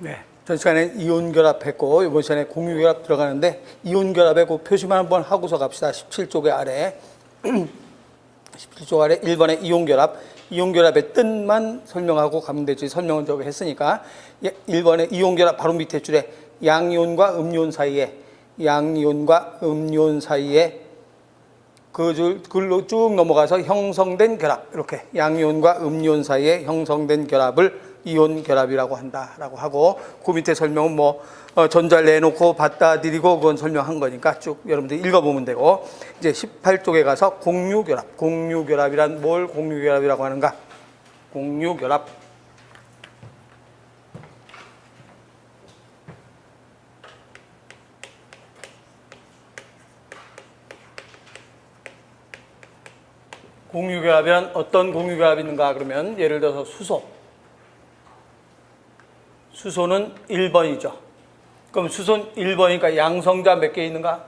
네. 전 시간에 이온 결합했고 이번 시간에 공유 결합 들어가는데 이온 결합의 그 표시만 한번 하고서 갑시다. 17쪽의 아래 17쪽 아래 1번에 이온 결합, 이온 결합의 뜻만 설명하고 가면 되지. 설명은 저기 했으니까 1번에 이온 결합 바로 밑에 줄에 양이온과 음이온 사이에 양이온과 음이온 사이에 그 줄 글로 쭉 넘어가서 형성된 결합, 이렇게 양이온과 음이온 사이에 형성된 결합을 이온 결합이라고 한다라고 하고, 그 밑에 설명은 뭐 전자를 내놓고 받아들이고 그건 설명한 거니까 쭉 여러분들 읽어보면 되고, 이제 18쪽에 가서 공유 결합, 공유 결합이란 뭘 공유 결합이라고 하는가? 공유 결합. 공유결합이란 어떤 공유결합이 있는가 그러면 예를 들어서 수소는 1번이죠. 그럼 수소는 1번이니까 양성자 몇 개 있는가?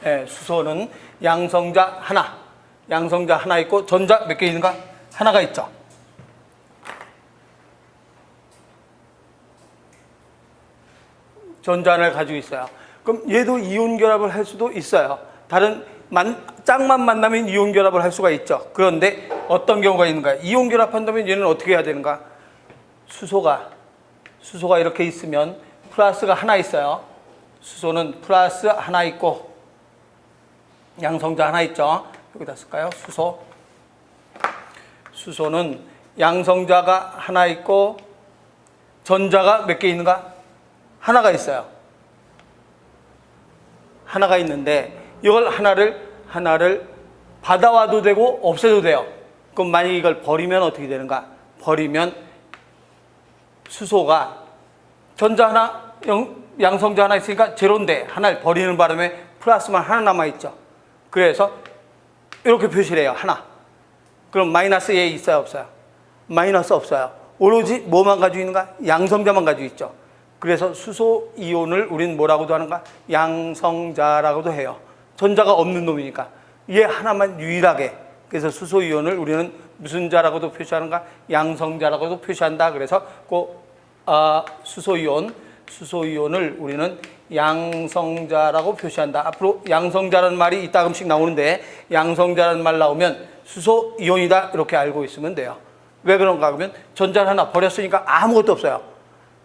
네, 수소는 양성자 하나 있고 전자 몇 개 있는가? 하나가 있죠. 전자 하나를 가지고 있어요. 그럼 얘도 이온 결합을 할 수도 있어요. 다른 짝만 만나면 이온 결합을 할 수가 있죠. 그런데 어떤 경우가 있는가? 이온 결합한다면 얘는 어떻게 해야 되는가? 수소가 이렇게 있으면 플러스가 하나 있어요. 수소는 플러스 하나 있고 양성자 하나 있죠. 여기다 쓸까요? 수소는 양성자가 하나 있고 전자가 몇 개 있는가? 하나가 있어요. 하나가 있는데 이걸 하나를 받아와도 되고 없애도 돼요. 그럼 만약 이걸 버리면 어떻게 되는가? 버리면 수소가 전자 하나, 양성자 하나 있으니까 제로인데 하나를 버리는 바람에 플러스만 하나 남아있죠. 그래서 이렇게 표시를 해요. 하나. 그럼 마이너스 얘 있어요? 없어요? 마이너스 없어요. 오로지 뭐만 가지고 있는가? 양성자만 가지고 있죠. 그래서 수소 이온을 우리는 뭐라고도 하는가? 양성자라고도 해요. 전자가 없는 놈이니까. 얘 하나만 유일하게. 그래서 수소 이온을 우리는 무슨 자라고도 표시하는가? 양성자라고도 표시한다. 그래서 수소 이온을 우리는 양성자라고 표시한다. 앞으로 양성자라는 말이 이따금씩 나오는데 양성자라는 말 나오면 수소 이온이다 이렇게 알고 있으면 돼요. 왜 그런가 하면 전자를 하나 버렸으니까 아무것도 없어요.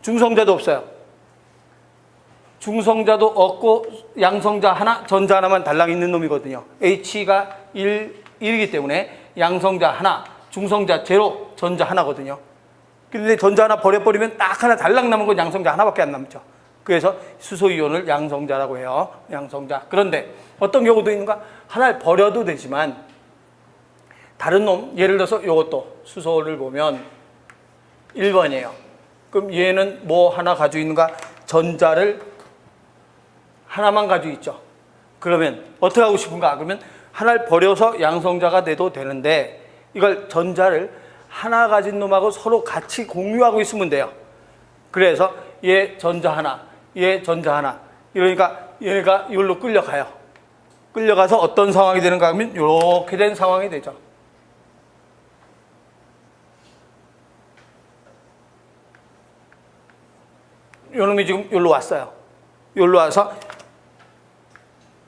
중성자도 없어요. 중성자도 없고 양성자 하나, 전자 하나만 달랑 있는 놈이거든요. H가 1이기 때문에 양성자 하나, 중성자 제로, 전자 하나거든요. 근데 전자 하나 버려버리면 딱 하나 달랑 남은 건 양성자 하나밖에 안 남죠. 그래서 수소이온을 양성자라고 해요. 양성자. 그런데 어떤 경우도 있는가? 하나를 버려도 되지만 다른 놈, 예를 들어서 이것도 수소를 보면 1번이에요. 그럼 얘는 뭐 하나 가지고 있는가? 전자를 하나만 가지고 있죠. 그러면 어떻게 하고 싶은가? 그러면 하나를 버려서 양성자가 돼도 되는데 이걸 전자를 하나 가진 놈하고 서로 같이 공유하고 있으면 돼요. 그래서 얘 전자 하나, 얘 전자 하나. 이러니까 얘가 이걸로 끌려가요. 끌려가서 어떤 상황이 되는가 하면 이렇게 된 상황이 되죠. 요놈이 지금 여기로 왔어요. 여기로 와서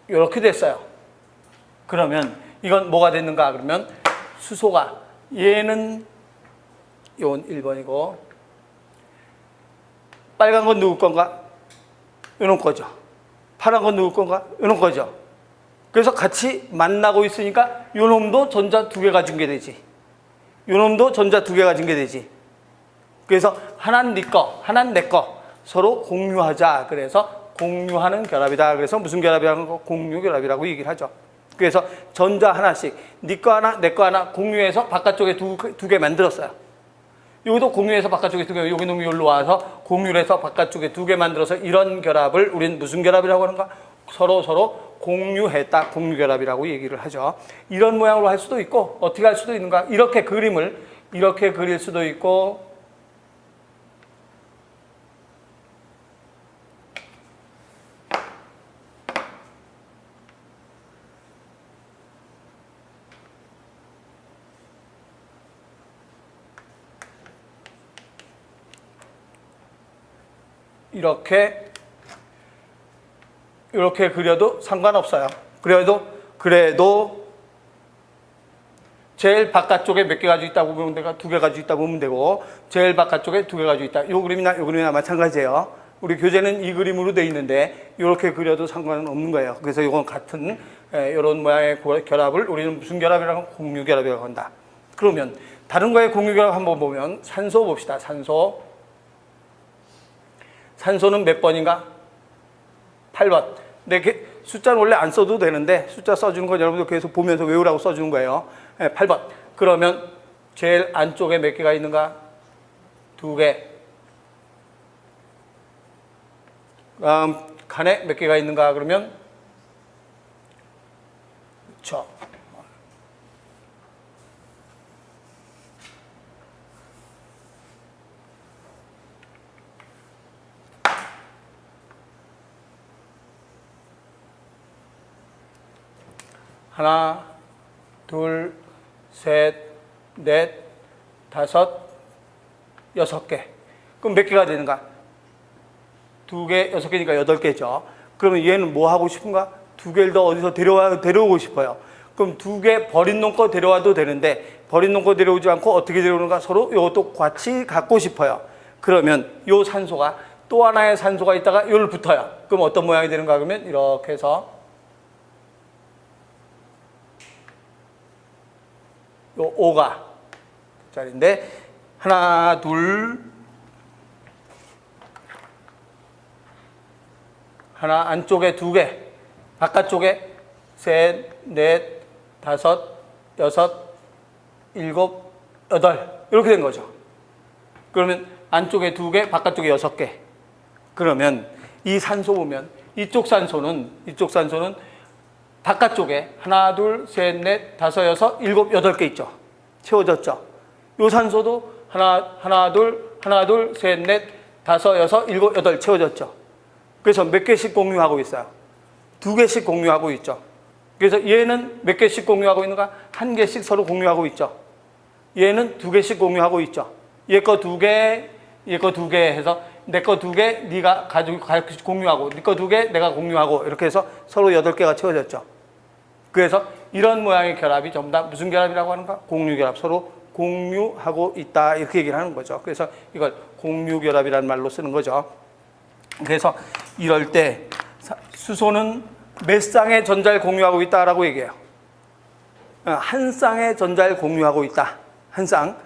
이렇게 됐어요. 그러면 이건 뭐가 됐는가? 그러면 수소가 얘는 이건 1번이고 빨간 건 누구 건가? 이놈 거죠. 파란 건 누구 건가? 이놈 거죠. 그래서 같이 만나고 있으니까 이놈도 전자 두 개 가진 게 되지. 이놈도 전자 두 개 가진 게 되지. 그래서 하나는 네 거, 하나는 내 거. 서로 공유하자. 그래서 공유하는 결합이다. 그래서 무슨 결합이라는 거? 공유 결합이라고 얘기를 하죠. 그래서 전자 하나씩 네 거 하나, 내 거 하나 공유해서 바깥쪽에 두 개 만들었어요. 여기도 공유해서 바깥쪽에 두 개, 여기 놈이 여기로 와서 공유를 해서 바깥쪽에 두 개 만들어서 이런 결합을 우리는 무슨 결합이라고 하는가? 서로 공유했다. 공유 결합이라고 얘기를 하죠. 이런 모양으로 할 수도 있고 어떻게 할 수도 있는가? 이렇게 그림을 이렇게 그릴 수도 있고 이렇게 그려도 상관없어요. 그래도 제일 바깥쪽에 몇 개 가지고 있다고 보면 되고, 2개 가지고 있다고 보면 되고, 제일 바깥쪽에 2개 가지고 있다. 요 그림이나 마찬가지예요. 우리 교재는 이 그림으로 돼 있는데 이렇게 그려도 상관은 없는 거예요. 그래서 이건 같은 이런 모양의 결합을 우리는 무슨 결합이라고 하면 공유결합이라고 한다. 그러면 다른 거의 공유결합 한번 보면 산소 봅시다. 산소는 몇 번인가? 8번. 근데 숫자는 원래 안 써도 되는데 숫자 써주는 건 여러분들 계속 보면서 외우라고 써주는 거예요. 8번. 그러면 제일 안쪽에 몇 개가 있는가? 2개. 칸에 몇 개가 있는가? 그러면 그렇죠. 하나, 둘, 셋, 넷, 다섯, 6개. 그럼 몇 개가 되는가? 2개, 6개니까 8개죠. 그러면 얘는 뭐 하고 싶은가? 2개를 더 어디서 데려오고 싶어요. 그럼 2개 버린 놈 거 데려와도 되는데 버린 놈 거 데려오지 않고 어떻게 데려오는가? 서로 이것도 같이 갖고 싶어요. 그러면 요 산소가 또 하나의 산소가 있다가 요를 붙어요. 그럼 어떤 모양이 되는가? 그러면 이렇게 해서 요 5가 짜리인데 하나, 안쪽에 2개, 바깥쪽에 셋, 넷, 다섯, 6, 7, 8 이렇게 된 거죠. 그러면 안쪽에 2개, 바깥쪽에 6개. 그러면 이 산소 보면 이쪽 산소는 바깥쪽에 하나, 둘, 셋, 넷, 다섯, 6, 7, 8개 있죠. 채워졌죠. 요 산소도 하나, 둘, 셋, 넷, 다섯, 6, 7, 8 채워졌죠. 그래서 몇 개씩 공유하고 있어요? 2개씩 공유하고 있죠. 그래서 얘는 몇 개씩 공유하고 있는가? 1개씩 서로 공유하고 있죠. 얘는 2개씩 공유하고 있죠. 얘 거 2개, 얘 거 2개 해서 내 거 2개, 네가 가지고 공유하고, 네 거 2개, 내가 공유하고 이렇게 해서 서로 8개가 채워졌죠. 그래서 이런 모양의 결합이 전부 다 무슨 결합이라고 하는가? 공유결합. 서로 공유하고 있다 이렇게 얘기를 하는 거죠. 그래서 이걸 공유결합이라는 말로 쓰는 거죠. 그래서 이럴 때 수소는 몇 쌍의 전자를 공유하고 있다라고 얘기해요. 한 쌍의 전자를 공유하고 있다. 한 쌍.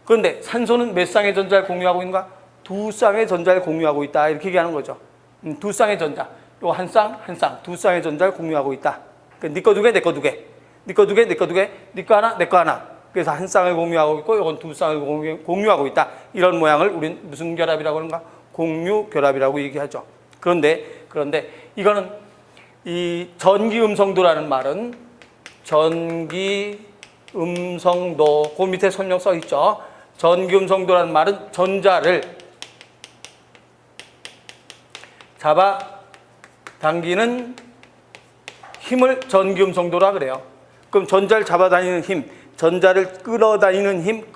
그런데 산소는 몇 쌍의 전자를 공유하고 있는가? 2쌍의 전자를 공유하고 있다. 이렇게 얘기하는 거죠. 2쌍의 전자. 요 한 쌍, 2쌍의 전자를 공유하고 있다. 네 거 2개, 내 거 2개. 네 거 2개, 내 거 2개. 네 거 하나, 내 거 하나. 그래서 한 쌍을 공유하고 있고 이건 2쌍을 공유하고 있다. 이런 모양을 우린 무슨 결합이라고 하는가? 공유결합이라고 얘기하죠. 그런데 이거는 이 전기음성도라는 말은 전기음성도 그 밑에 설명 써 있죠. 전기음성도라는 말은 전자를 잡아 당기는 힘을 전기음성도라 그래요. 그럼 전자를 잡아다니는 힘, 전자를 끌어다니는 힘,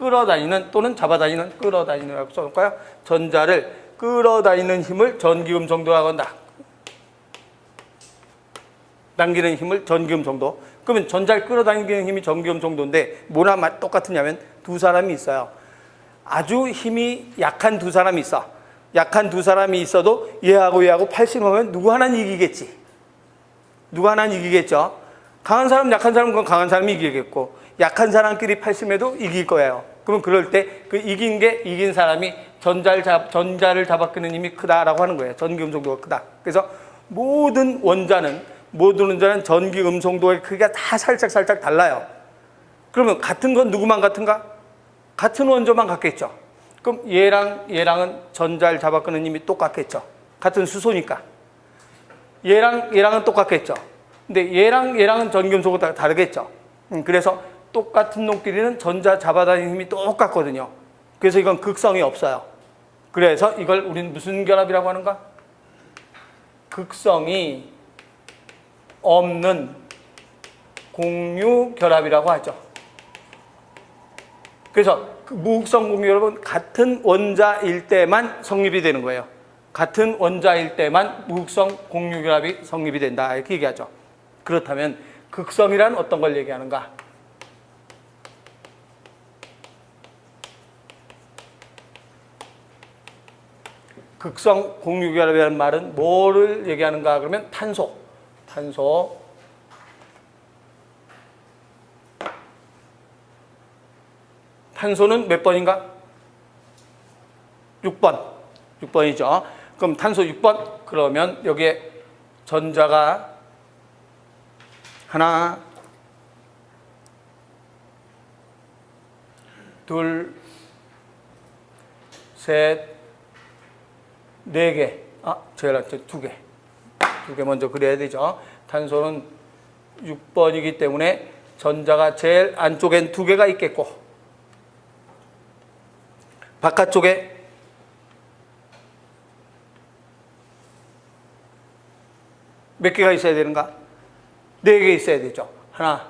또는 잡아다니는, 끌어다니는라고 써볼까요? 전자를 끌어다니는 힘을 전기음성도라고 한다. 당기는 힘을 전기음성도. 그러면 전자를 끌어당기는 힘이 전기음성도인데 뭐나 똑같으냐면 두 사람이 있어요. 아주 힘이 약한 두 사람이 있어. 약한 두 사람이 있어도 얘하고 80하면 누구 하나는 이기겠지. 누구 하나는 이기겠죠. 강한 사람, 약한 사람은 그건 강한 사람이 이기겠고 약한 사람끼리 80해도 이길 거예요. 그러면 그럴 때 그 이긴 사람이 전자를 잡아끄는 힘이 크다라고 하는 거예요. 전기음성도가 크다. 그래서 모든 원자는 전기음성도의 크기가 다 살짝 달라요. 그러면 같은 건 누구만 같은가? 같은 원소만 같겠죠. 그럼 얘랑은 전자를 잡아끄는 힘이 똑같겠죠. 같은 수소니까. 얘랑은 똑같겠죠. 근데 얘랑은 전기음성도가 다르겠죠. 그래서 똑같은 놈끼리는 전자 잡아다니는 힘이 똑같거든요. 그래서 이건 극성이 없어요. 그래서 이걸 우리는 무슨 결합이라고 하는가? 극성이 없는 공유결합이라고 하죠. 그래서 그 무극성 공유결합은 같은 원자일 때만 성립이 되는 거예요. 같은 원자일 때만 무극성 공유결합이 성립이 된다 이렇게 얘기하죠. 그렇다면 극성이란 어떤 걸 얘기하는가? 극성 공유결합이라는 말은 뭐를 얘기하는가? 그러면 탄소. 탄소는 몇 번인가? 6번. 6번이죠. 그럼 탄소 6번. 그러면 여기에 전자가 하나, 둘, 셋, 네 개. 제일 낫죠. 두 개. 두 개 먼저 그려야 되죠. 탄소는 6번이기 때문에 전자가 제일 안쪽엔 두 개가 있겠고, 바깥쪽에 몇 개가 있어야 되는가? 네 개 있어야 되죠. 하나,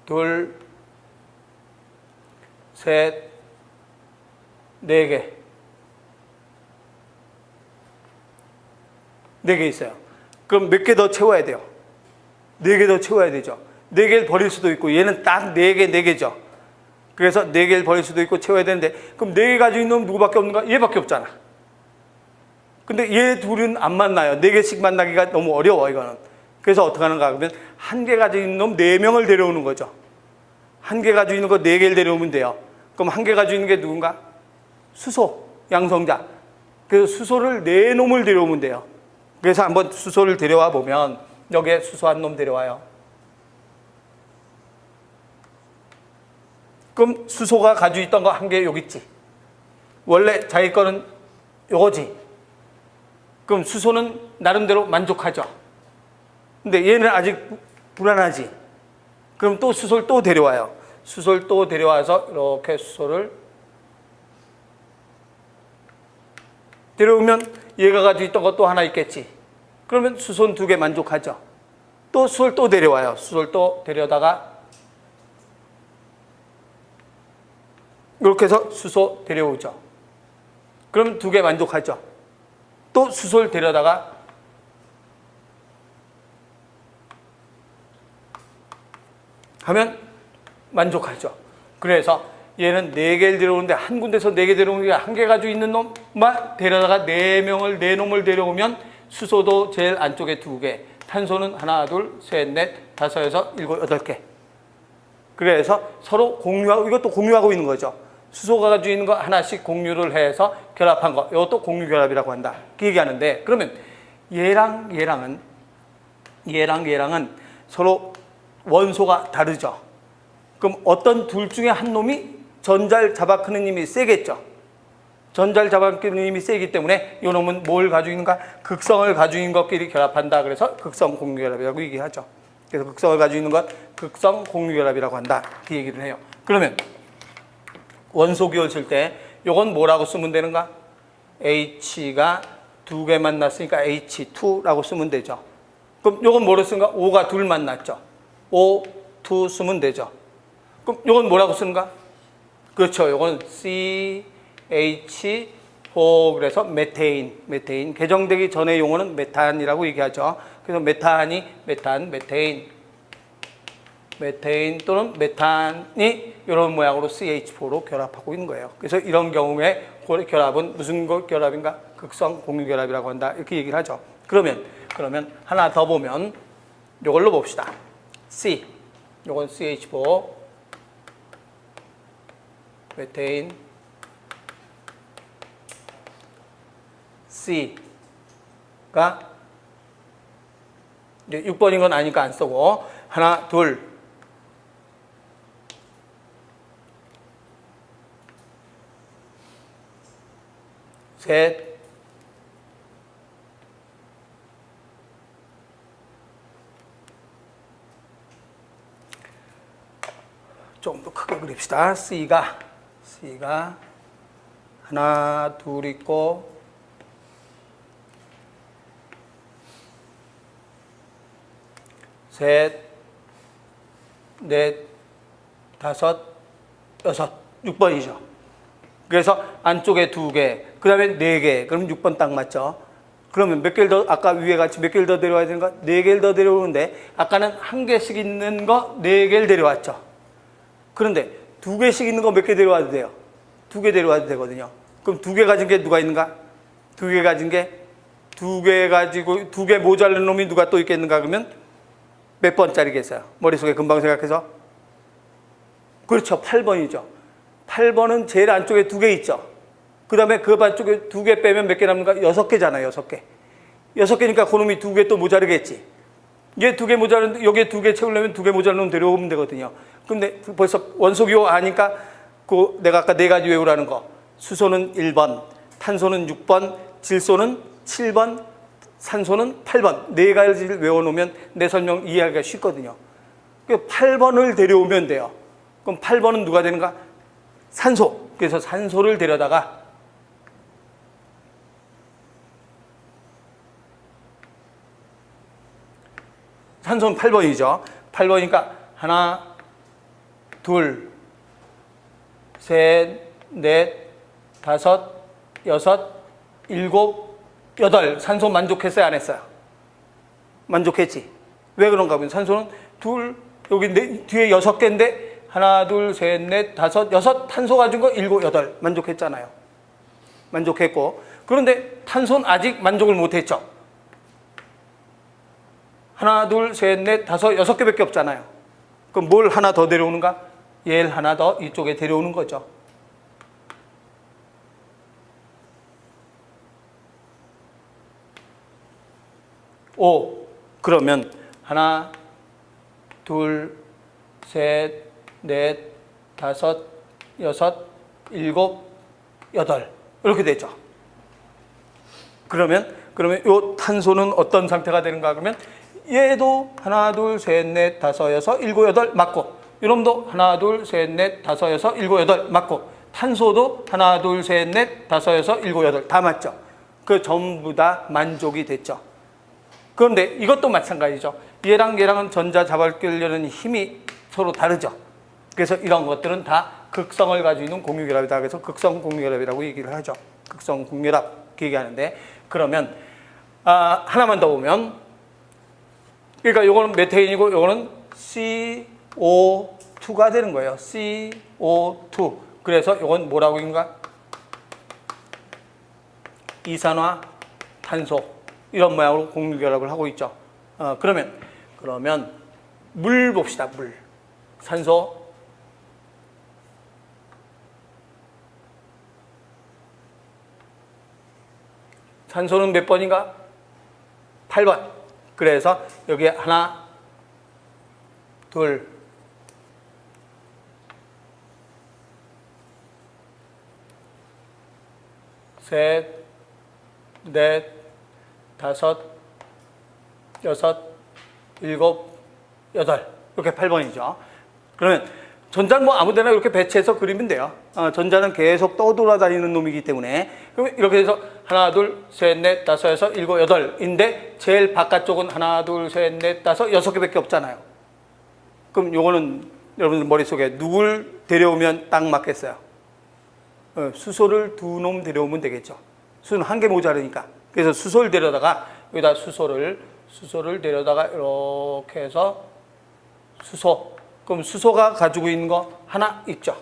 둘, 셋, 네 개. 네 개 있어요. 그럼 몇 개 더 채워야 돼요? 네 개 더 채워야 되죠. 네 개를 버릴 수도 있고, 얘는 딱 네 개죠. 그래서 네 개를 버릴 수도 있고 채워야 되는데, 그럼 네 개 가지고 있는 놈 누구밖에 없는가? 얘밖에 없잖아. 근데 얘 둘은 안 만나요. 네 개씩 만나기가 너무 어려워, 이거는. 그래서 어떻게 하는가 그러면 한 개 가지고 있는 놈 네 명을 데려오는 거죠. 한 개 가지고 있는 거 네 개를 데려오면 돼요. 그럼 한 개 가지고 있는 게 누군가? 수소, 양성자. 그래서 수소를 네 놈을 데려오면 돼요. 그래서 한번 수소를 데려와 보면 여기에 수소 한 놈 데려와요. 그럼 수소가 가지고 있던 거 한 개 여기 있지. 원래 자기 거는 요거지. 그럼 수소는 나름대로 만족하죠. 근데 얘는 아직 불안하지. 그럼 또 수소를 또 데려와요. 수소를 또 데려와서 이렇게 수소를 데려오면 얘가 가지고 있던 거 또 하나 있겠지. 그러면 수소는 두 개 만족하죠. 또 수소를 또 데려와요. 수소를 또 데려다가 이렇게 해서 수소 데려오죠. 그러면 두 개 만족하죠. 또 수소를 데려다가 하면 만족하죠. 그래서 얘는 네 개를 데려오는데 한 군데서 네 개 데려오는 게 한 개 가지고 있는 놈만 데려다가 네 놈을 데려오면 수소도 제일 안쪽에 두 개, 탄소는 하나, 둘, 셋, 넷, 다섯, 여섯, 일곱, 여덟 개. 그래서 서로 공유하고, 이것도 공유하고 있는 거죠. 수소가 가지고 있는 거 하나씩 공유를 해서 결합한 거, 이것도 공유결합이라고 한다. 그 얘기하는데, 그러면 얘랑 얘랑은 서로 원소가 다르죠. 그럼 어떤 둘 중에 한 놈이 전자를 잡아끄는 힘이 세겠죠. 전자를 잡아끄는 힘이 세기 때문에 이 놈은 뭘 가지고 있는가? 극성을 가지고 있는 것끼리 결합한다. 그래서 극성 공유결합이라고 얘기하죠. 그래서 극성을 가지고 있는 것 극성 공유결합이라고 한다. 그 얘기를 해요. 그러면 원소기호 쓸 때 이건 뭐라고 쓰면 되는가? H가 두 개 만났으니까 H2라고 쓰면 되죠. 그럼 이건 뭐로 쓰는가? O가 둘 만났죠. O2 쓰면 되죠. 그럼 이건 뭐라고 쓰는가? 그렇죠. 이건 CH4 그래서 메테인. 개정되기 전의 용어는 메탄이라고 얘기하죠. 그래서 메탄, 메테인 또는 메탄이 이런 모양으로 CH4로 결합하고 있는 거예요. 그래서 이런 경우에 결합은 무슨 결합인가? 극성 공유결합이라고 한다. 이렇게 얘기를 하죠. 그러면 하나 더 보면 이걸로 봅시다. C. 이건 CH4 메테인 C가 이제 6번인 건 아니까 안 쓰고 하나, 둘, 셋, 좀 더 크게 그립시다. C가 하나, 둘 있고 셋, 넷, 다섯, 여섯, 6번이죠. 그래서 안쪽에 2개, 그 다음에 4개. 그럼 6번 딱 맞죠? 그러면 몇 개를 더, 아까 위에 같이 몇 개를 더 데려와야 되는가? 4개를 더 데려오는데, 아까는 1개씩 있는 거 4개를 데려왔죠. 그런데 2개씩 있는 거 몇 개 데려와도 돼요? 2개 데려와도 되거든요. 그럼 2개 가진 게 누가 있는가? 2개 가진 게, 2개 가지고, 2개 모자란 놈이 누가 또 있겠는가? 그러면 몇 번짜리겠어요? 머릿속에 금방 생각해서. 그렇죠. 8번이죠. 8번은 제일 안쪽에 2개 있죠. 그 다음에 그 반쪽에 2개 빼면 몇 개 남는가? 6개잖아요. 6개. 6개니까 그놈이 2개 또 모자르겠지. 얘 2개 모자른데 여기에 2개 채우려면 2개 모자른 놈 데려오면 되거든요. 근데 벌써 원소기호 아니까 그 내가 아까 4가지 외우라는 거. 수소는 1번, 탄소는 6번, 질소는 7번, 산소는 8번. 4가지를 외워놓으면 내 설명 이해하기가 쉽거든요. 8번을 데려오면 돼요. 그럼 8번은 누가 되는가? 산소. 그래서 산소를 데려다가 산소는 8번이죠. 8번이니까 하나, 둘, 셋, 넷, 다섯, 여섯, 일곱, 여덟. 산소 만족했어요? 안 했어요? 만족했지. 왜 그런가 하면 산소는 둘, 여기 뒤에 6개인데 하나, 둘, 셋, 넷, 다섯, 여섯. 탄소 가진 거 7, 8. 만족했잖아요. 만족했고. 그런데 탄소는 아직 만족을 못했죠. 하나, 둘, 셋, 넷, 다섯, 6개밖에 없잖아요. 그럼 뭘 하나 더 데려오는가? 얘를 하나 더 이쪽에 데려오는 거죠. 오, 그러면 하나, 둘, 셋, 넷, 다섯, 여섯, 일곱, 여덟. 이렇게 되죠. 그러면 요 탄소는 어떤 상태가 되는가? 그러면 얘도 하나, 둘, 셋, 넷, 다섯, 여섯, 일곱, 여덟 맞고, 이놈도 하나, 둘, 셋, 넷, 다섯, 여섯, 일곱, 여덟 맞고, 탄소도 하나, 둘, 셋, 넷, 다섯, 여섯, 일곱, 여덟 다 맞죠. 그 전부 다 만족이 됐죠. 그런데 이것도 마찬가지죠. 얘랑 얘랑은 전자 잡아끼려는 힘이 서로 다르죠. 그래서 이런 것들은 다 극성을 가지고 있는 공유결합이다. 그래서 극성 공유결합이라고 얘기를 하죠. 극성 공유결합 얘기하는데, 그러면 하나만 더 보면, 그러니까 요거는 메테인이고 요거는 CO2가 되는 거예요. CO2. 그래서 요건 뭐라고 인가? 이산화탄소. 이런 모양으로 공유결합을 하고 있죠. 그러면 물 봅시다. 물. 산소. 산소는 몇 번인가? 8번. 그래서 여기에 하나, 둘, 셋, 넷, 다섯, 여섯, 일곱, 여덟. 이렇게 8번이죠. 그러면 전자는 뭐 아무데나 이렇게 배치해서 그리면 돼요. 전자는 계속 떠돌아다니는 놈이기 때문에. 그럼 이렇게 해서 하나, 둘, 셋, 넷, 다섯, 여섯, 일곱, 여덟인데 제일 바깥쪽은 하나, 둘, 셋, 넷, 다섯, 6개밖에 없잖아요. 그럼 요거는 여러분들 머릿속에 누굴 데려오면 딱 맞겠어요? 수소를 2놈 데려오면 되겠죠. 수소는 1개 모자르니까. 그래서 수소를 데려다가 여기다 수소를 데려다가 이렇게 해서 수소. 그럼 수소가 가지고 있는 거 하나 있죠.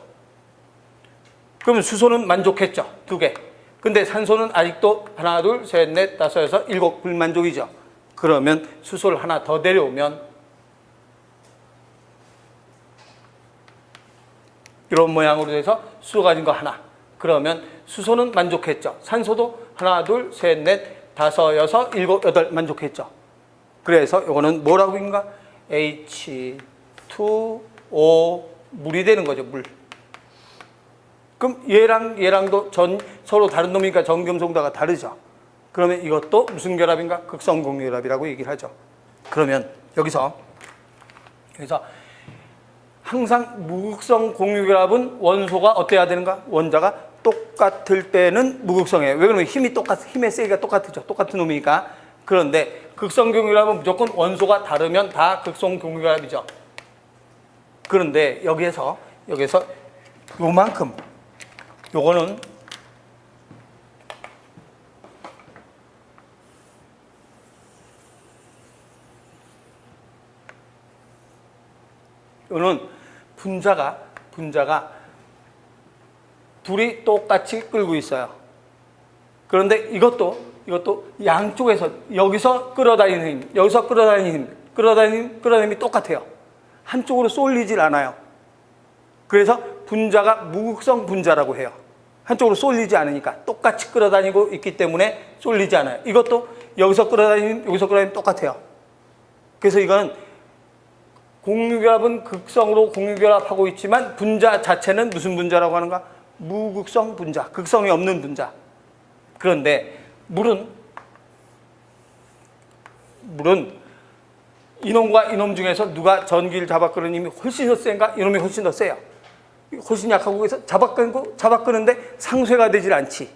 그러면 수소는 만족했죠. 2개. 근데 산소는 아직도 하나, 둘, 셋, 넷, 다섯, 여섯, 일곱 불만족이죠. 그러면 수소를 하나 더 데려오면 이런 모양으로 해서 수소 가진 거 하나. 그러면 수소는 만족했죠. 산소도 하나, 둘, 셋, 넷, 다섯, 여섯, 일곱, 여덟 만족했죠. 그래서 이거는 뭐라고 인가? H2O 물이 되는 거죠. 물. 그럼 얘랑도 서로 다른 놈이니까 전금성도가 다르죠. 그러면 이것도 무슨 결합인가? 극성공유결합이라고 얘기를 하죠. 그러면 여기서 항상 무극성 공유결합은 원소가 어때야 되는가? 원자가 똑같을 때는 무극성이에요. 왜 그러면 힘의 세기가 똑같죠. 똑같은 놈이니까. 그런데 극성공유결합은 무조건 원소가 다르면 다 극성공유결합이죠. 그런데 여기에서 요만큼 요거는 분자가 둘이 똑같이 끌고 있어요. 그런데 이것도 양쪽에서 여기서 끌어다니는 힘, 여기서 끌어다니는 힘이 똑같아요. 한쪽으로 쏠리질 않아요. 그래서 분자가 무극성 분자라고 해요. 한쪽으로 쏠리지 않으니까 똑같이 끌어다니고 있기 때문에 쏠리지 않아요. 이것도 여기서 끌어다니면 똑같아요. 그래서 이거는 공유결합은 극성으로 공유결합하고 있지만 분자 자체는 무슨 분자라고 하는가? 무극성 분자, 극성이 없는 분자. 그런데 물은 이놈과 이놈 중에서 누가 전기를 잡아끄는 힘이 훨씬 더 센가? 이놈이 훨씬 더 세요. 훨씬 약하고 해서 잡아끄는데 상쇄가 되질 않지.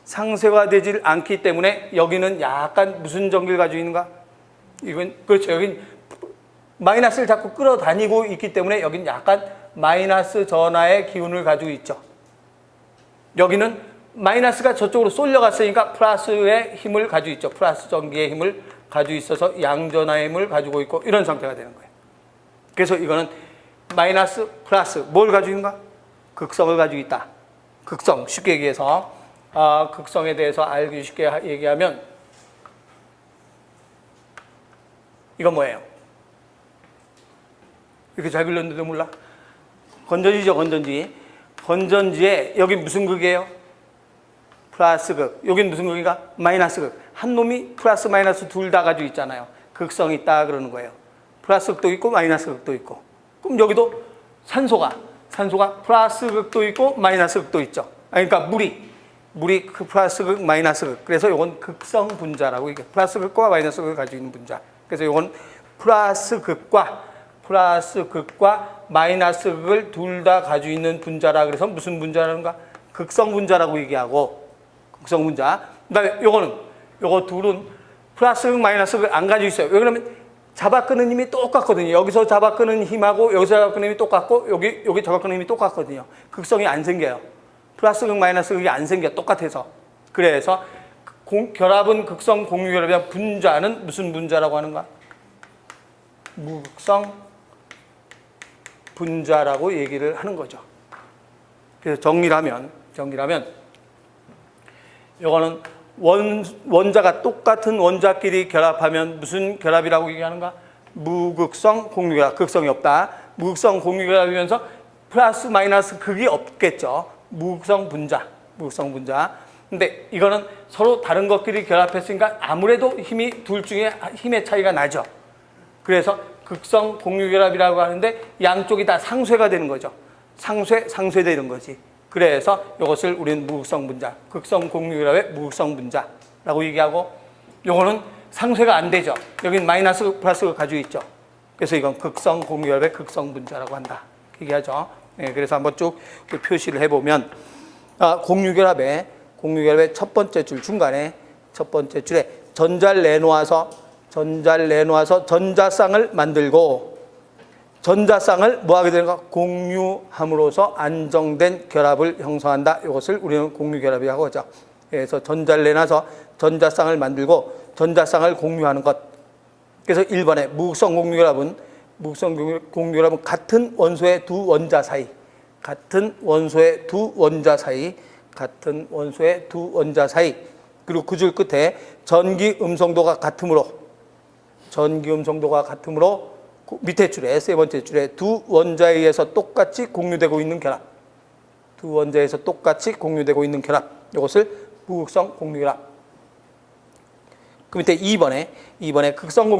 상쇄가 되질 않기 때문에 여기는 약간 무슨 전기를 가지고 있는가? 이건 그렇죠. 여긴 마이너스를 자꾸 끌어다니고 있기 때문에 여긴 약간 마이너스 전하의 기운을 가지고 있죠. 여기는 마이너스가 저쪽으로 쏠려갔으니까 플러스의 힘을 가지고 있죠. 플러스 전기의 힘을 가지고 있어서 양전하의 힘을 가지고 있고 이런 상태가 되는 거예요. 그래서 이거는 마이너스 플러스 뭘 가지고 있는가? 극성을 가지고 있다. 극성, 쉽게 얘기해서 극성에 대해서 알기 쉽게 얘기하면 이건 뭐예요? 이렇게 잘 그렸는데도 몰라? 건전지죠, 건전지. 건전지에 여기 무슨 극이에요? 플러스 극. 여긴 무슨 극인가? 마이너스 극. 한 놈이 플러스 마이너스 둘 다 가지고 있잖아요. 극성이 있다 그러는 거예요. 플러스 극도 있고 마이너스 극도 있고. 그럼 여기도 산소가 플러스 극도 있고 마이너스 극도 있죠. 그러니까 물이 그 플러스 극, 마이너스 극. 그래서 이건 극성 분자라고 이게 플러스 극과 마이너스 극을 가지고 있는 분자. 그래서 이건 플러스 극과 마이너스 극을 둘 다 가지고 있는 분자라 그래서 무슨 분자라는가? 극성 분자라고 얘기하고 극성 분자. 그다음에 요거 둘은 플러스 극, 마이너스 극을 안 가지고 있어요. 왜 그러면 잡아끄는 힘이 똑같거든요. 여기서 잡아끄는 힘하고 여기서 잡아끄는 힘이 똑같고 여기 잡아끄는 힘이 똑같거든요. 극성이 안 생겨요. 플러스 극, 마이너스 극이 안 생겨. 똑같아서. 그래서 결합은 극성 공유결합이야. 분자는 무슨 분자라고 하는가? 무극성 분자라고 얘기를 하는 거죠. 그래서 정리를 하면 이거는 원자가 똑같은 원자끼리 결합하면 무슨 결합이라고 얘기하는가? 무극성 공유결합. 극성이 없다. 무극성 공유결합이면서 플러스 마이너스 극이 없겠죠. 무극성 분자. 근데 이거는 서로 다른 것끼리 결합했으니까 아무래도 둘 중에 힘의 차이가 나죠. 그래서 극성 공유결합이라고 하는데 양쪽이 다 상쇄가 되는 거죠. 상쇄되는 거지. 그래서 이것을 우리는 무극성 분자, 극성 공유결합의 무극성 분자라고 얘기하고, 이거는 상쇄가 안 되죠. 여긴 마이너스 플러스가 가지고 있죠. 그래서 이건 극성 공유결합의 극성 분자라고 한다. 얘기하죠. 네, 그래서 한번 쭉 표시를 해보면 공유결합의 첫 번째 줄 중간에 첫 번째 줄에 전자를 내놓아서 전자쌍을 만들고 전자쌍을 뭐하게 되는가? 공유함으로써 안정된 결합을 형성한다. 이것을 우리는 공유결합이라고 하죠. 그래서 전자를 내놔서 전자쌍을 만들고 전자쌍을 공유하는 것. 그래서 1번에 무극성 공유결합은 같은 원소의 두 원자 사이 그리고 그 줄 끝에 전기 음성도가 같으므로 밑에 줄에 세 번째 줄에 두 원자에 의해서 똑같이 공유되고 있는 결합. 이것을 무극성 공유결합. 그 밑에 2번에 극성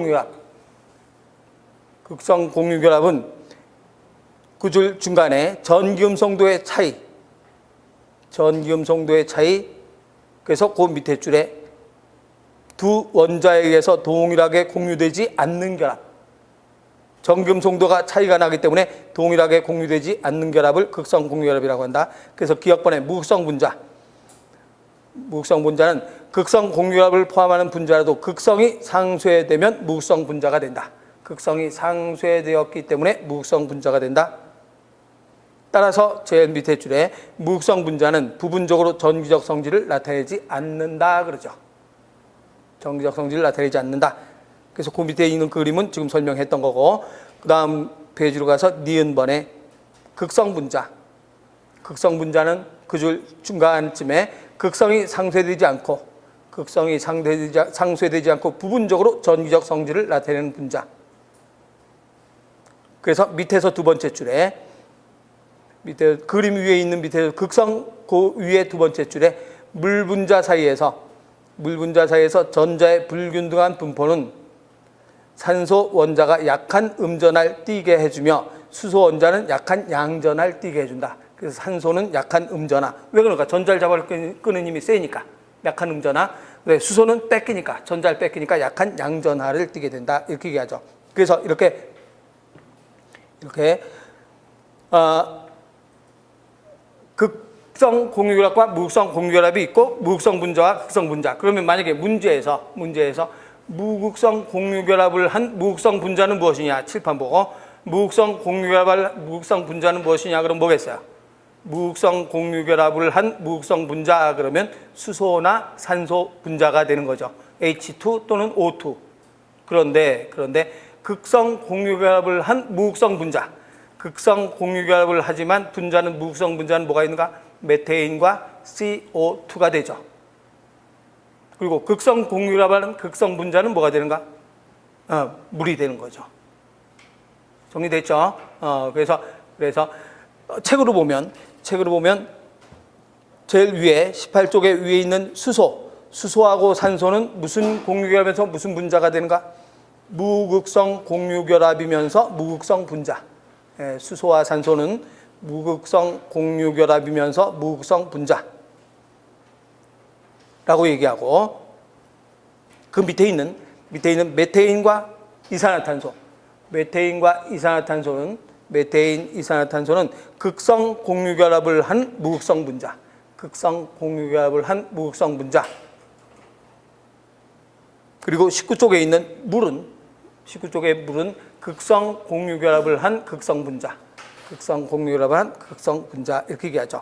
공유결합은 그 줄 중간에 전기음성도의 차이. 그래서 그 밑에 줄에 두 원자에 의해서 동일하게 공유되지 않는 결합. 전기음성도가 차이가 나기 때문에 동일하게 공유되지 않는 결합을 극성 공유결합이라고 한다. 그래서 기억번에 무극성 분자는 극성 공유결합을 포함하는 분자라도 극성이 상쇄되면 무극성 분자가 된다. 극성이 상쇄되었기 때문에 무극성 분자가 된다. 따라서 제일 밑에 줄에 무극성 분자는 부분적으로 전기적 성질을 나타내지 않는다 그러죠. 전기적 성질을 나타내지 않는다. 그래서 그 밑에 있는 그림은 지금 설명했던 거고, 그 다음 페이지로 가서 니은번에 극성 분자. 극성 분자는 그 줄 중간쯤에 극성이 상쇄되지 않고 상쇄되지 않고 부분적으로 전기적 성질을 나타내는 분자. 그래서 밑에서 두 번째 줄에 밑에 그림 위에 있는 밑에 극성 그 위에 두 번째 줄에 물 분자 사이에서 전자의 불균등한 분포는 산소 원자가 약한 음전할 띄게 해주며 수소 원자는 약한 양전할 띄게 해준다. 그래서 산소는 약한 음전하. 왜 그럴까? 전자를 잡아 끄는 힘이 세니까 약한 음전하. 네, 수소는 뺏기니까 전자를 뺏기니까 약한 양전하를 띄게 된다. 이렇게 얘기하죠. 그래서 이렇게 극성 공유결합과 무극성 공유결합이 있고 무극성 분자와 극성 분자. 그러면 만약에 문제에서 무극성 공유결합을 한 무극성 분자는 무엇이냐? 칠판 보고 무극성 공유결합을 무극성 분자는 무엇이냐? 그럼 뭐겠어요? 무극성 공유결합을 한 무극성 분자 그러면 수소나 산소 분자가 되는 거죠. H2 또는 O2. 그런데 극성 공유결합을 한 무극성 분자. 극성 공유결합을 하지만 분자는 무극성 분자는 뭐가 있는가? 메테인과 CO2가 되죠. 그리고 극성 공유결합하는 극성 분자는 뭐가 되는가? 물이 되는 거죠. 정리됐죠? 그래서 책으로 보면 제일 위에 18쪽에 위에 있는 수소하고 산소는 무슨 공유결합에서 무슨 분자가 되는가? 무극성 공유결합이면서 무극성 분자. 수소와 산소는 무극성 공유결합이면서 무극성 분자라고 얘기하고, 그 밑에 있는 메테인과 이산화탄소는 극성 공유결합을 한 무극성 분자. 그리고 19쪽에 있는 물은 극성 공유결합을 한 극성 분자. 이렇게 얘기하죠.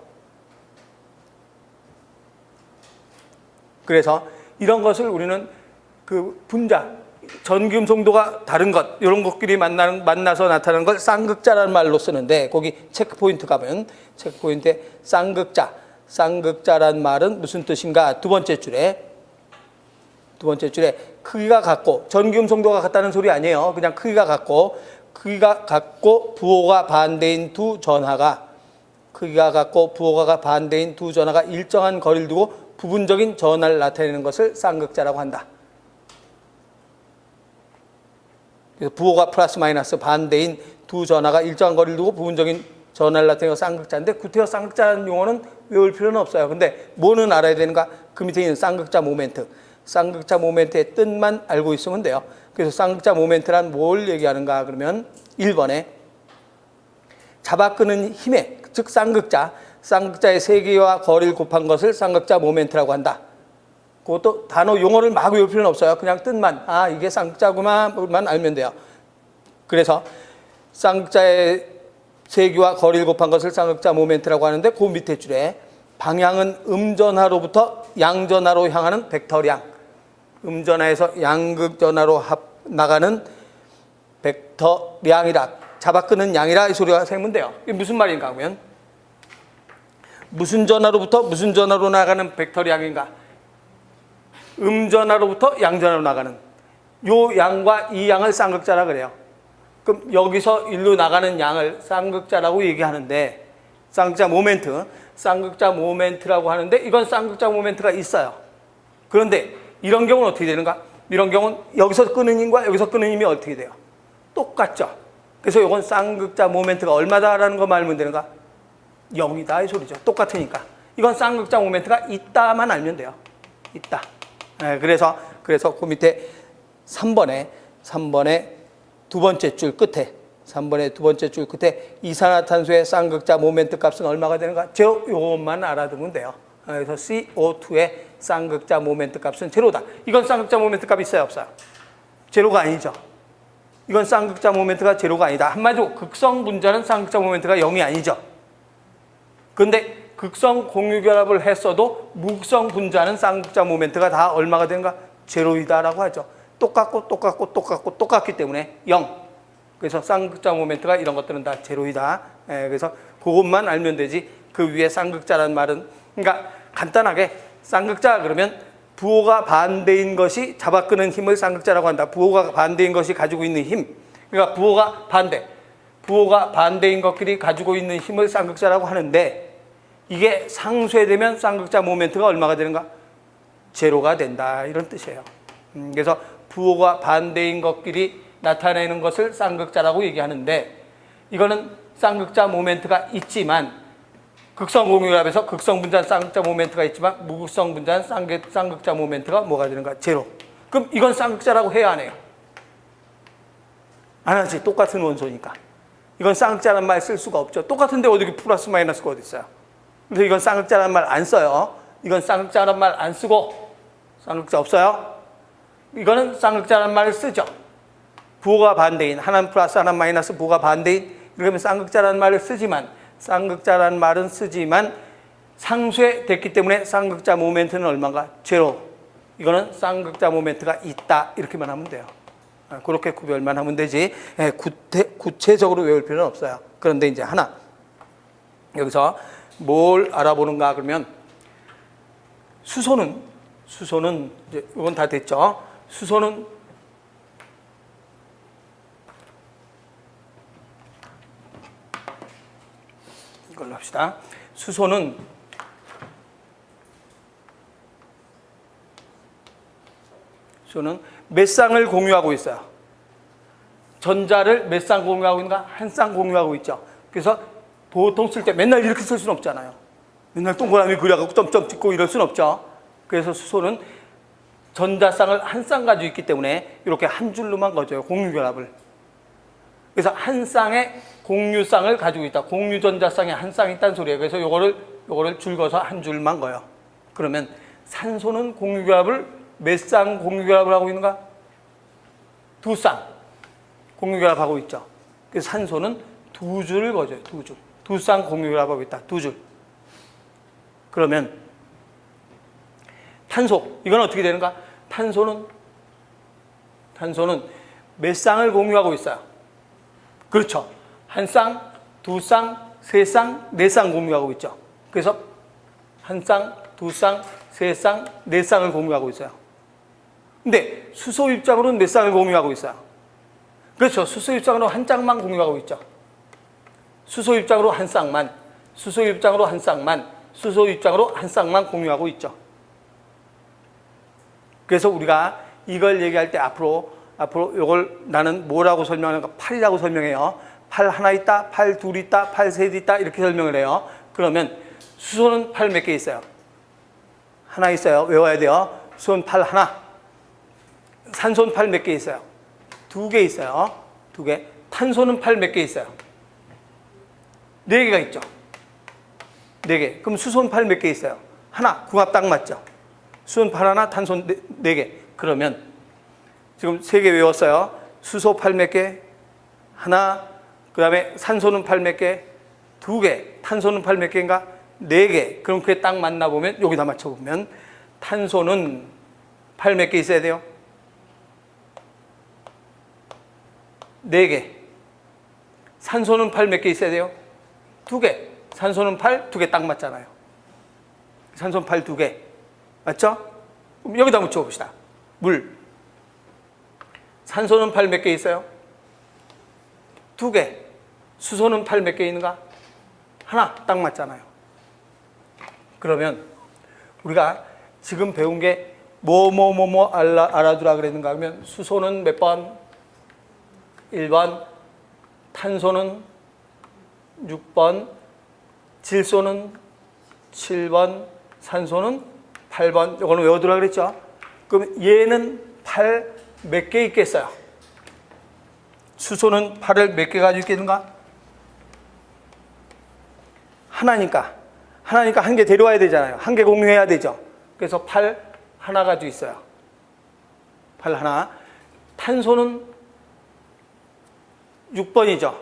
그래서 이런 것을 우리는 그 분자, 전기음 송도가 다른 것, 이런 것끼리 만나서 나타나는 걸 쌍극자라는 말로 쓰는데, 거기 체크포인트 가면 체크포인트에 쌍극자라는 말은 무슨 뜻인가? 두 번째 줄에 크기가 같고, 전기음 송도가 같다는 소리 아니에요. 그냥 크기가 같고 부호가 반대인 두 전하가 일정한 거리를 두고 부분적인 전하를 나타내는 것을 쌍극자라고 한다. 그래서 부호가 플러스 마이너스 반대인 두 전하가 일정한 거리를 두고 부분적인 전하를 나타내는 쌍극자인데, 구태여 쌍극자라는 용어는 외울 필요는 없어요. 근데 뭐는 알아야 되는가? 그 밑에 있는 쌍극자 모멘트의 뜻만 알고 있으면 돼요. 그래서 쌍극자 모멘트란 뭘 얘기하는가? 그러면 1번에 잡아끄는 힘에, 즉 쌍극자의 세기와 거리를 곱한 것을 쌍극자 모멘트라고 한다. 그것도 단어 용어를 막 외울 필요는 없어요. 그냥 뜻만, 이게 쌍극자구만 알면 돼요. 그래서 쌍극자의 세기와 거리를 곱한 것을 쌍극자 모멘트라고 하는데, 그 밑에 줄에 방향은 음전하로부터 양전하로 향하는 벡터량, 음전하에서 양극전하로 나가는 벡터량이라, 잡아끄는 양이라 이 소리가 생기면 돼요. 이게 무슨 말인가 하면, 무슨 전하로부터 무슨 전하로 나가는 벡터량인가? 음전하로부터 양전하로 나가는 요 양과 이 양을 쌍극자라 그래요. 그럼 여기서 일로 나가는 양을 쌍극자라고 얘기하는데, 쌍극자 모멘트라고 하는데, 이건 쌍극자 모멘트가 있어요. 그런데 이런 경우는 어떻게 되는가? 이런 경우는 여기서 끄는 힘과 여기서 끄는 힘이 어떻게 돼요? 똑같죠. 그래서 이건 쌍극자 모멘트가 얼마다라는 거 말면 되는가? 0이다 이 소리죠. 똑같으니까. 이건 쌍극자 모멘트가 있다만 알면 돼요. 있다. 그래서 그 밑에 3번에 두 번째 줄 끝에 이산화탄소의 쌍극자 모멘트 값은 얼마가 되는가? 제로, 요것만 알아두면 돼요. 그래서 CO2의 쌍극자 모멘트 값은 제로다. 이건 쌍극자 모멘트 값이 있어요, 없어요? 제로가 아니죠. 이건 쌍극자 모멘트가 제로가 아니다. 한마디로 극성 분자는 쌍극자 모멘트가 0이 아니죠. 그런데 극성 공유결합을 했어도 무극성 분자는 쌍극자 모멘트가 다 얼마가 되는가? 제로이다라고 하죠. 똑같기 때문에 0. 그래서 쌍극자 모멘트가 이런 것들은 다 제로이다. 그래서 그것만 알면 되지. 그 위에 쌍극자라는 말은, 그러니까 간단하게 쌍극자 그러면 부호가 반대인 것이 잡아끄는 힘을 쌍극자라고 한다. 부호가 반대인 것이 가지고 있는 힘. 그러니까 부호가 반대인 것끼리 가지고 있는 힘을 쌍극자라고 하는데, 이게 상쇄되면 쌍극자 모멘트가 얼마가 되는가? 제로가 된다. 이런 뜻이에요. 그래서 부호가 반대인 것끼리 나타내는 것을 쌍극자라고 얘기하는데, 이거는 쌍극자 모멘트가 있지만, 극성 공유결합에서 극성 분자는 쌍극자 모멘트가 있지만 무극성 분자는 쌍극자 모멘트가 뭐가 되는가? 제로. 그럼 이건 쌍극자라고 해야 안 해요? 안 하지. 똑같은 원소니까. 이건 쌍극자라는 말 쓸 수가 없죠. 똑같은데 어디 플러스 마이너스가 어디 있어요? 그래서 이건 쌍극자라는 말 안 써요. 이건 쌍극자라는 말 안 쓰고, 쌍극자 없어요? 이거는 쌍극자라는 말을 쓰죠. 부호가 반대인, 하나는 플러스 하나는 마이너스 부호가 반대인, 이러면 쌍극자라는 말을 쓰지만, 쌍극자라는 말은 쓰지만 상쇄됐기 때문에 쌍극자 모멘트는 얼마인가? 제로. 이거는 쌍극자 모멘트가 있다. 이렇게만 하면 돼요. 그렇게 구별만 하면 되지. 구체적으로 외울 필요는 없어요. 그런데 이제 하나, 여기서 뭘 알아보는가 그러면, 수소는 이제 이건 다 됐죠. 수소는 이걸로 합시다. 수소는 몇 쌍을 공유하고 있어요? 전자를 몇 쌍 공유하고 있는가? 한 쌍 공유하고 있죠. 그래서 보통 쓸 때 맨날 이렇게 쓸 수는 없잖아요. 맨날 동그라미 그려갖고 점점 찍고 이럴 수는 없죠. 그래서 수소는 전자쌍을 한 쌍 가지고 있기 때문에 이렇게 한 줄로만 거져요. 공유결합을. 그래서 한 쌍의 공유쌍을 가지고 있다. 공유전자쌍에 한 쌍이 있다는 소리예요. 그래서 요거를 줄 그어서 한 줄만 거요. 그러면 산소는 공유결합을 몇 쌍 공유결합을 하고 있는가? 두 쌍 공유결합하고 있죠. 그래서 산소는 두 줄을 거져요. 두 줄. 두 쌍 공유결합하고 있다. 두 줄. 그러면 탄소, 이건 어떻게 되는가? 탄소는 몇 쌍을 공유하고 있어요? 그렇죠. 한 쌍, 두 쌍, 세 쌍, 네 쌍 공유하고 있죠. 그래서 한 쌍, 두 쌍, 세 쌍, 네 쌍을 공유하고 있어요. 근데 수소 입장으로는 몇 쌍을 공유하고 있어요? 그렇죠. 수소 입장으로 한 짝만 공유하고 있죠. 수소 입장으로 한 쌍만, 수소 입장으로 한 쌍만, 수소 입장으로 한 쌍만 공유하고 있죠. 그래서 우리가 이걸 얘기할 때 앞으로 이걸 나는 뭐라고 설명하는가? 팔이라고 설명해요. 팔 하나 있다, 팔 둘 있다, 팔 셋 있다 이렇게 설명을 해요. 그러면 수소는 팔 몇 개 있어요? 하나 있어요. 외워야 돼요. 수소는 팔 하나. 산소는 팔 몇 개 있어요? 두 개 있어요. 두 개. 탄소는 팔 몇 개 있어요? 네 개가 있죠. 네 개. 그럼 수소는 팔 몇 개 있어요? 하나. 궁합 딱 맞죠? 수소는 팔 하나, 탄소 네 개. 그러면 지금 세 개 외웠어요. 수소 팔 몇 개? 하나. 그 다음에 산소는 팔 몇 개? 두 개. 탄소는 팔 몇 개인가? 네 개. 그럼 그게 딱 맞나 보면 여기다 맞춰보면 탄소는 팔 몇 개 있어야 돼요? 네 개. 산소는 팔 몇 개 있어야 돼요? 두 개. 산소는 팔, 두 개 딱 맞잖아요. 산소는 팔 두 개. 맞죠? 그럼 여기다 묻혀봅시다. 물. 산소는 팔 몇 개 있어요? 두 개. 수소는 팔 몇 개 있는가? 하나. 딱 맞잖아요. 그러면 우리가 지금 배운 게 알아두라 그랬는가 하면 수소는 몇 번? 1번. 탄소는 6번. 질소는 7번. 산소는 8번. 이거는 외워두라 그랬죠? 그럼 얘는 8 몇 개 있겠어요? 수소는 8을 몇 개 가지고 있겠는가? 하나니까 한 개 데려와야 되잖아요. 한 개 공유해야 되죠. 그래서 8 하나 가지고 있어요. 8 하나. 탄소는 6번이죠.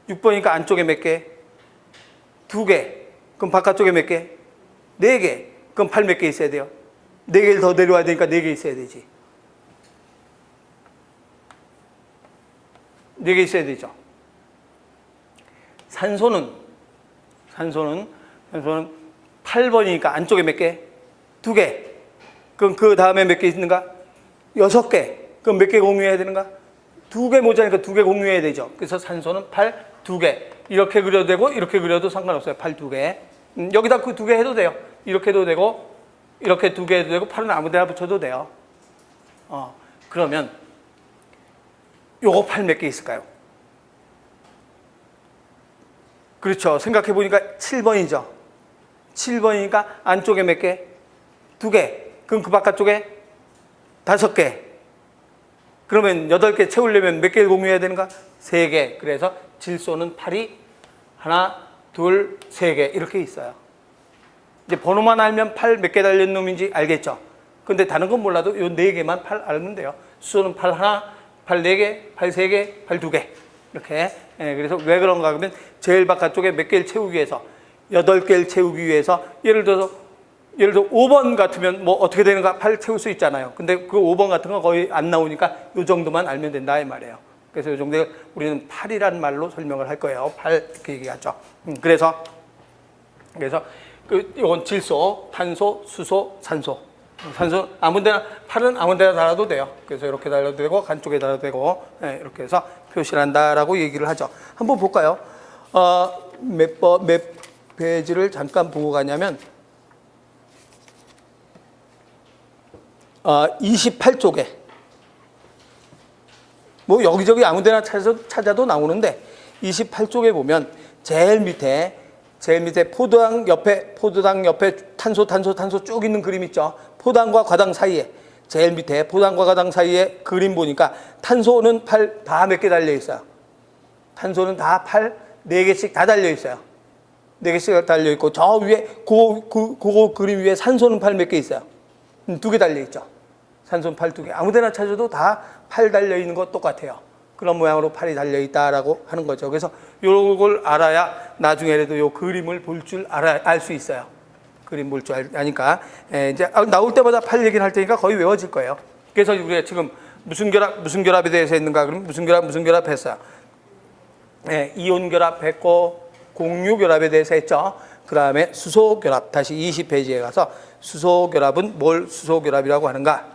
6번이니까 안쪽에 몇 개? 두 개. 그럼 바깥쪽에 몇 개? 4개. 그럼 8 몇 개 있어야 돼요? 4개를 더 내려와야 되니까 4개 있어야 되지. 4개 있어야 되죠. 산소는 8번이니까 안쪽에 몇 개? 2개. 그럼 그 다음에 몇 개 있는가? 6개. 그럼 몇 개 공유해야 되는가? 2개 모자니까 2개 공유해야 되죠. 그래서 산소는 8, 2개. 이렇게 그려도 되고 이렇게 그려도 상관없어요. 8, 2개. 여기다 그 2개 해도 돼요. 이렇게 해도 되고 이렇게 2개 해도 되고 8은 아무 데나 붙여도 돼요. 그러면 요거 8 몇 개 있을까요? 그렇죠. 생각해 보니까 7번이죠. 7번이니까 안쪽에 몇 개? 2개. 그럼 그 바깥쪽에 5개. 그러면 8개 채우려면 몇 개를 공유해야 되는가? 3개. 그래서 질소는 8이 하나, 둘, 3개 이렇게 있어요. 이제 번호만 알면 8 몇 개 달린 놈인지 알겠죠? 근데 다른 건 몰라도 요 4개만 8 알면 돼요. 수소는 8 하나, 8 4개, 8 3개, 8 2개. 이렇게. 그래서 왜 그런가 하면 제일 바깥쪽에 몇 개를 채우기 위해서 8개를 채우기 위해서 예를 들어 5번 같으면 뭐 어떻게 되는가 8 채울 수 있잖아요. 근데 그 5번 같은 거 거의 안 나오니까 이 정도만 알면 된다 이 말이에요. 그래서 이 정도 우리는 8이라는 말로 설명을 할 거예요. 8 이렇게 얘기하죠. 그래서 이건 질소, 탄소, 수소, 산소. 산소 아무데나 8은 아무데나 달아도 돼요. 그래서 이렇게 달아도 되고 간쪽에 달아도 되고 이렇게 해서 표시를 한다라고 얘기를 하죠. 한번 볼까요? 몇 페이지를 잠깐 보고 가냐면 28쪽에 뭐 여기저기 아무데나 찾아도 나오는데 28쪽에 보면 제일 밑에 포도당 옆에 탄소 쭉 있는 그림 있죠. 포당과 과당 사이에 제일 밑에 포당과 과당 사이에 그림 보니까 탄소는 8 다 몇 개 달려 있어요. 탄소는 다 8 4개씩 다 달려 있어요. 4개씩 달려 있고 저 위에 그 그림 위에 산소는 8 몇 개 있어요. 2개 달려 있죠. 산소는 8 2개. 아무데나 찾아도 다 8 달려 있는 거 똑같아요. 그런 모양으로 8이 달려 있다라고 하는 거죠. 그래서 요걸 알아야 나중에라도 요 그림을 볼 줄 알 수 있어요. 그림 볼 줄 아니까 이제 나올 때마다 8 얘기를 할 테니까 거의 외워질 거예요. 그래서 우리가 지금 무슨 결합에 대해서 했는가? 그러면 무슨 결합 했어요. 이온 결합 했고 공유 결합에 대해서 했죠. 그 다음에 수소 결합 다시 20페이지에 가서 수소 결합은 뭘 수소 결합이라고 하는가?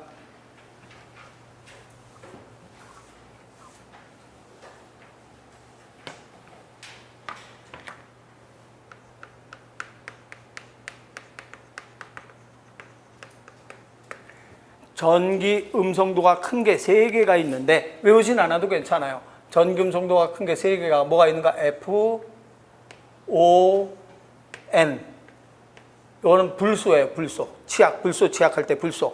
전기 음성도가 큰 게 3개가 있는데 외우진 않아도 괜찮아요. 전기 음성도가 큰 게 3개가 뭐가 있는가? F, O, N. 이거는 불소예요. 불소. 불소 치약할 때 불소,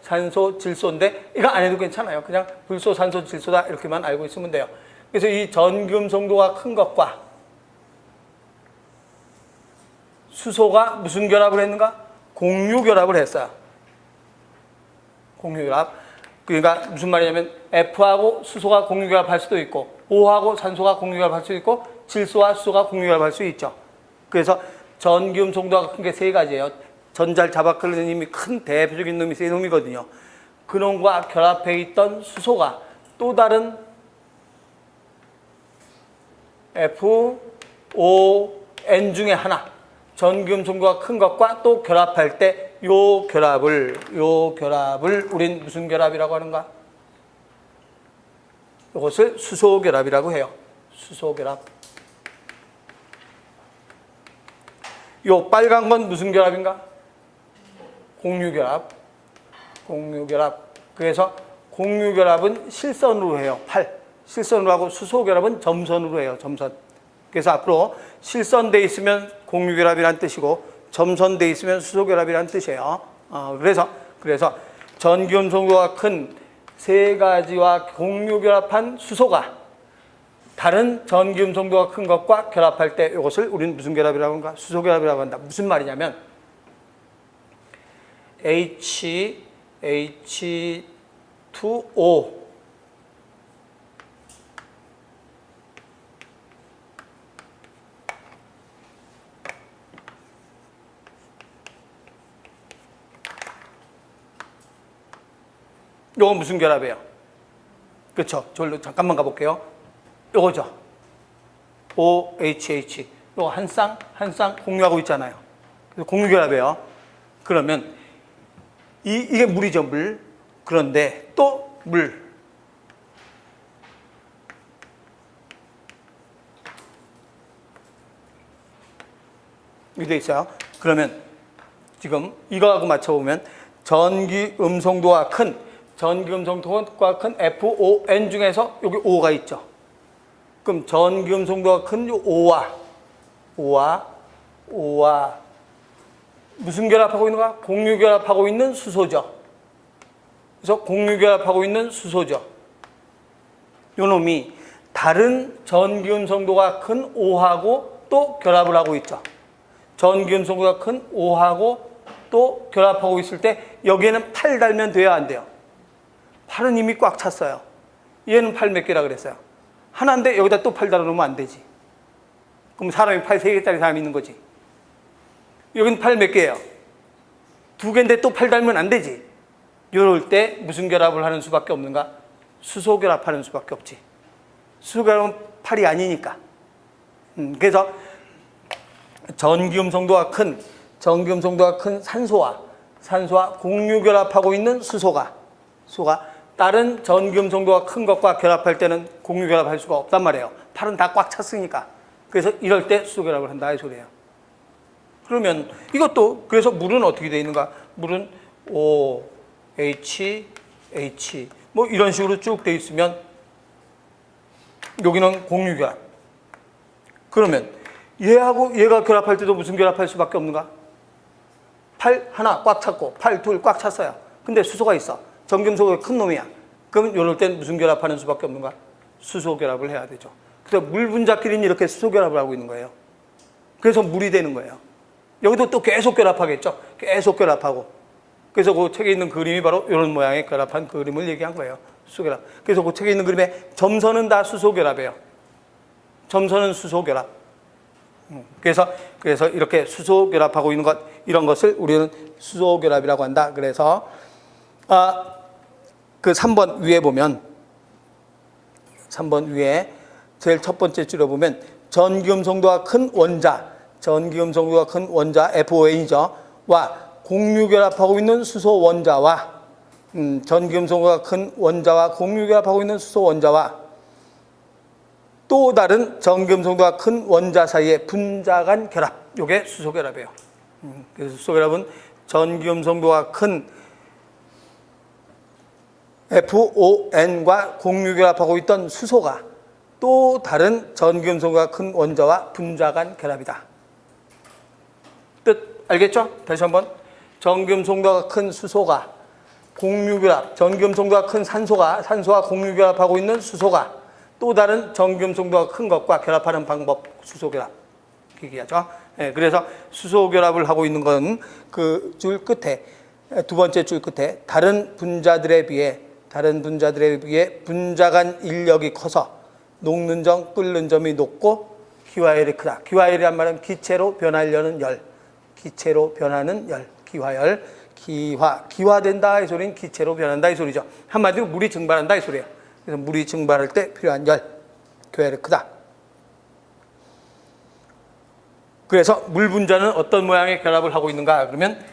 산소, 질소인데 이거 안 해도 괜찮아요. 그냥 불소, 산소, 질소다 이렇게만 알고 있으면 돼요. 그래서 이 전기 음성도가 큰 것과 수소가 무슨 결합을 했는가? 공유 결합을 했어요. 공유결합. 그러니까 무슨 말이냐면 F하고 수소가 공유결합할 수도 있고 O하고 산소가 공유결합할 수 있고 질소와 수소가 공유결합할 수 있죠. 그래서 전기음성도가 큰 게 3가지예요. 전자를 잡아 끌는 힘이 큰 대표적인 놈이 3놈이거든요. 그놈과 결합해 있던 수소가 또 다른 F, O, N 중에 하나 전기음성도가 큰 것과 또 결합할 때 요 결합을 우린 무슨 결합이라고 하는가? 이것을 수소 결합이라고 해요. 수소 결합. 요 빨간 건 무슨 결합인가? 공유 결합. 그래서 공유 결합은 실선으로 해요. 8. 실선으로 하고 수소 결합은 점선으로 해요. 점선. 그래서 앞으로 실선돼 있으면 공유 결합이란 뜻이고 점선돼 있으면 수소 결합이란 뜻이에요. 그래서 전기음성도가 큰 3가지와 공유 결합한 수소가 다른 전기음성도가 큰 것과 결합할 때 이것을 우리는 무슨 결합이라고 한가? 수소 결합이라고 한다. 무슨 말이냐면 H2O 요건 무슨 결합이에요? 그렇죠. 저로 잠깐만 가볼게요. 요거죠. OHH. 요거 한 쌍 공유하고 있잖아요. 그래서 공유결합이에요. 그러면 이게 물이죠, 물. 그런데 또 물. 이렇게 돼 있어요. 그러면 지금 이거하고 맞춰보면 전기 음성도가 큰 FON 중에서 여기 O가 있죠. 그럼 전기 음성도가 큰 O와 무슨 결합하고 있는가? 공유 결합하고 있는 수소죠. 그래서 공유 결합하고 있는 수소죠. 요 놈이 다른 전기 음성도가 큰 O하고 또 결합을 하고 있죠. 전기 음성도가 큰 O하고 또 결합하고 있을 때 여기에는 8 달면 돼야 안 돼요. 8은 이미 꽉 찼어요. 얘는 8 몇 개라 그랬어요? 하나인데 여기다 또 8 달아놓으면 안 되지. 그럼 사람이 8 3개짜리 사람이 있는 거지. 여기는 8 몇 개예요? 2개인데 또 8 달면 안 되지. 이럴 때 무슨 결합을 하는 수밖에 없는가? 수소 결합하는 수밖에 없지. 수소 결합은 8이 아니니까. 그래서 전기 음성도가 큰 산소와 공유 결합하고 있는 수소가 다른 전기 음성도가 큰 것과 결합할 때는 공유 결합할 수가 없단 말이에요. 8은 다 꽉 찼으니까. 그래서 이럴 때 수소 결합을 한다 이 소리예요. 그러면 이것도 그래서 물은 어떻게 되어 있는가? 물은 OH 뭐 이런 식으로 쭉 되어 있으면 여기는 공유 결합. 그러면 얘하고 얘가 결합할 때도 무슨 결합할 수밖에 없는가? 8 하나 꽉 찼고 8 둘 꽉 찼어요. 근데 수소가 있어. 전기음성도가 큰 놈이야. 그럼 이럴 땐 무슨 결합하는 수밖에 없는가? 수소 결합을 해야 되죠. 그래서 물 분자끼리는 이렇게 수소 결합을 하고 있는 거예요. 그래서 물이 되는 거예요. 여기도 또 계속 결합하겠죠. 계속 결합하고. 그래서 그 책에 있는 그림이 바로 이런 모양의 결합한 그림을 얘기한 거예요. 수소 결합. 그래서 그 책에 있는 그림에 점선은 다 수소 결합이에요. 점선은 수소 결합. 그래서 이렇게 수소 결합하고 있는 것, 이런 것을 우리는 수소 결합이라고 한다. 그래서 그 3번 위에 보면 3번 위에 제일 첫 번째 줄에 보면 전기음성도가 큰 원자 FON이죠. 와 공유 결합하고 있는 수소 원자와 전기음성도가 큰 원자와 공유 결합하고 있는 수소 원자와 또 다른 전기음성도가 큰 원자 사이의 분자 간 결합. 이게 수소 결합이에요. 그래서 수소 결합은 전기음성도가 큰 FON과 공유 결합하고 있던 수소가 또 다른 전기음성도가 큰 원자와 분자 간 결합이다. 뜻 알겠죠? 다시 한번. 전기음성도가 큰 수소가 공유 결합, 전기음성도가 큰 산소와 공유 결합하고 있는 수소가 또 다른 전기음성도가 큰 것과 결합하는 방법, 수소 결합 얘기하죠. 그래서 수소 결합을 하고 있는 건 그 줄 끝에 두 번째 줄 끝에 다른 분자들에 비해 분자 간 인력이 커서 녹는 점, 끓는 점이 높고 기화열이 크다. 기화열이란 말은 기체로 변하려는 열, 기체로 변하는 열, 기화열, 기화된다 이 소리는 기체로 변한다 이 소리죠. 한마디로 물이 증발한다 이 소리예요. 그래서 물이 증발할 때 필요한 열, 기화열이 크다. 그래서 물 분자는 어떤 모양의 결합을 하고 있는가? 그러면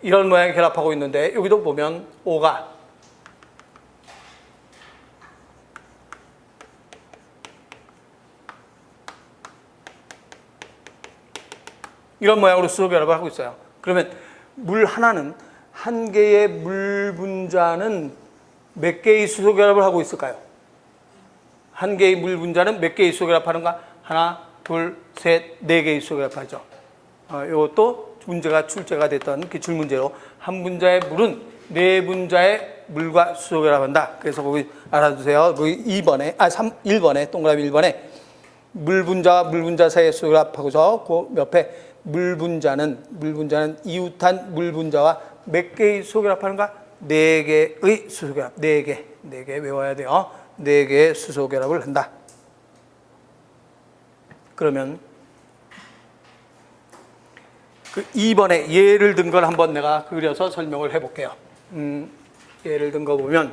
이런 모양의 결합하고 있는데 여기도 보면 O가 이런 모양으로 수소 결합을 하고 있어요. 그러면 물 하나는 한 개의 물 분자는 몇 개의 수소 결합을 하고 있을까요? 한 개의 물 분자는 몇 개의 수소 결합하는가? 하나, 둘, 셋, 네 개의 수소 결합하죠. 이것도 문제가 출제가 됐던 기출 문제로 한 분자의 물은 네 분자의 물과 수소 결합한다. 그래서 거기 알아두세요. 거기 1번에 동그라미 1번에 물 분자와 물 분자 사이의 수소 결합하고서 그 옆에 물 분자는 이웃한 물 분자와 몇 개의 수소 결합하는가? 네 개의 수소 결합. 네 개 외워야 돼요. 네 개의 수소 결합을 한다. 그러면 그 2번에 예를 든 걸 한번 내가 그려서 설명을 해볼게요. 예를 든 거 보면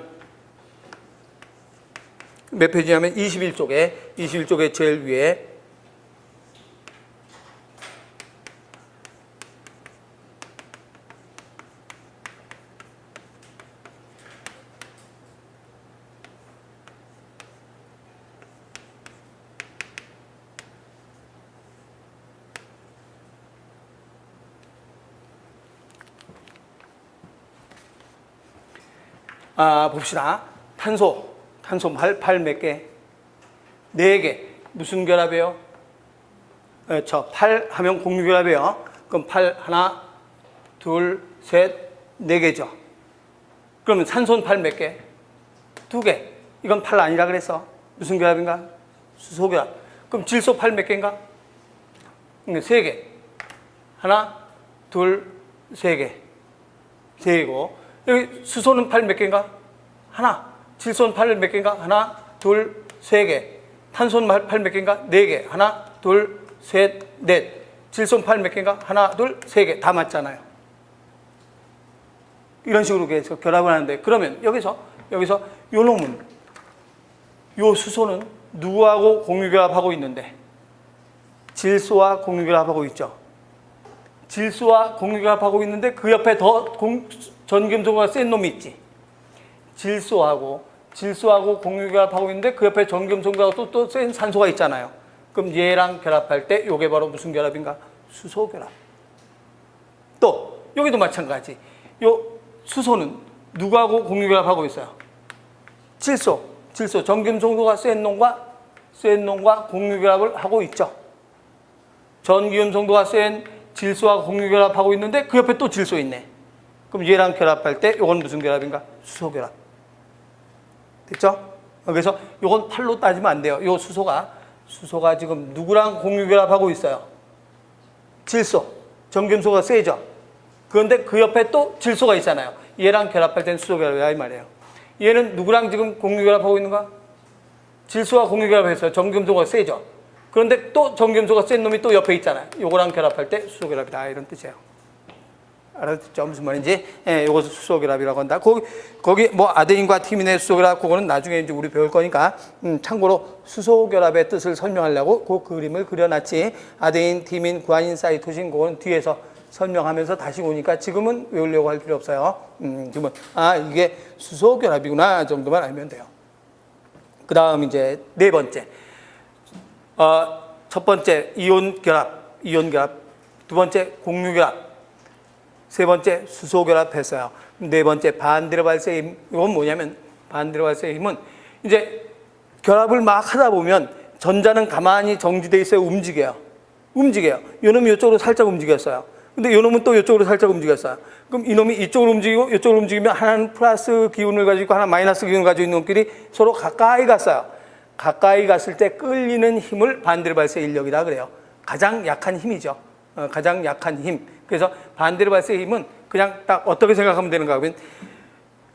몇 페이지냐면 21쪽에 제일 위에 봅시다. 탄소 팔 몇 개? 4개. 무슨 결합이에요? 팔 하면 공유결합이에요. 그럼 팔 하나, 둘, 셋, 4개죠. 그러면 산소는 팔 몇 개? 2개. 이건 팔 아니라 그랬어. 무슨 결합인가? 수소결합. 그럼 질소 팔 몇 개인가? 3개. 하나, 둘, 3개. 3개고. 여기 수소는 팔 몇 개인가? 하나. 질소는 팔 몇 개인가? 하나, 둘, 3개. 탄소는 팔 몇 개인가? 4개. 하나, 둘, 셋, 넷. 질소는 팔 몇 개인가? 하나, 둘, 3개. 다 맞잖아요. 이런 식으로 해서 결합을 하는데, 그러면 여기서 요 놈은, 요 수소는 누구하고 공유결합하고 있는데? 질소와 공유결합하고 있죠. 질소와 공유결합하고 있는데 그 옆에 더 전기음성도가 센 놈이 있지. 질소하고 공유결합하고 있는데 그 옆에 전기음성도가 또 센 산소가 있잖아요. 그럼 얘랑 결합할 때 요게 바로 무슨 결합인가? 수소결합. 또 여기도 마찬가지. 요 수소는 누구하고 공유결합하고 있어요? 질소 전기음성도가 센 놈과 공유결합을 하고 있죠. 전기음성도가 센 질소와 공유결합하고 있는데 그 옆에 또 질소 있네. 그럼 얘랑 결합할 때 이건 무슨 결합인가? 수소결합. 됐죠? 그래서 이건 팔로 따지면 안 돼요. 요 수소가 지금 누구랑 공유결합하고 있어요? 질소. 전기음성도가 세죠? 그런데 그 옆에 또 질소가 있잖아요. 얘랑 결합할 때는 수소결합이야 이 말이에요. 얘는 누구랑 지금 공유결합하고 있는가? 질소와 공유결합해서 전기음성도가 세죠? 그런데 또 전기음성도가 센 놈이 또 옆에 있잖아요. 요거랑 결합할 때 수소결합이다 이런 뜻이에요. 알았죠? 무슨 말인지? 예, 요것을 수소결합이라고 한다. 거기 뭐 아데닌과 티민의 수소결합 그거는 나중에 이제 우리 배울 거니까 참고로 수소결합의 뜻을 설명하려고 그 그림을 그려놨지. 아데닌, 티민, 구아닌, 사이토신 그거는 뒤에서 설명하면서 다시 오니까 지금은 외우려고 할 필요 없어요. 지금은 이게 수소결합이구나 정도만 알면 돼요. 그 다음 이제 4번째. 첫 번째 이온결합. 두 번째 공유결합. 세 번째 수소결합 했어요. 네 번째 반대로 발생의 힘. 이건 뭐냐면 반대로 발생의 힘은 이제 결합을 막 하다 보면 전자는 가만히 정지되어 있어요. 움직여요. 이놈이 이쪽으로 살짝 움직였어요. 근데 이놈은 또 이쪽으로 살짝 움직였어요. 그럼 이놈이 이쪽으로 움직이고 이쪽으로 움직이면 하나는 플러스 기운을 가지고 있고 하나는 마이너스 기운을 가지고 있는 놈끼리 서로 가까이 갔어요. 가까이 갔을 때 끌리는 힘을 반대로 발생 인력이라 그래요. 가장 약한 힘이죠. 가장 약한 힘. 그래서 반대로 발생의 힘은 그냥 딱 어떻게 생각하면 되는가 하면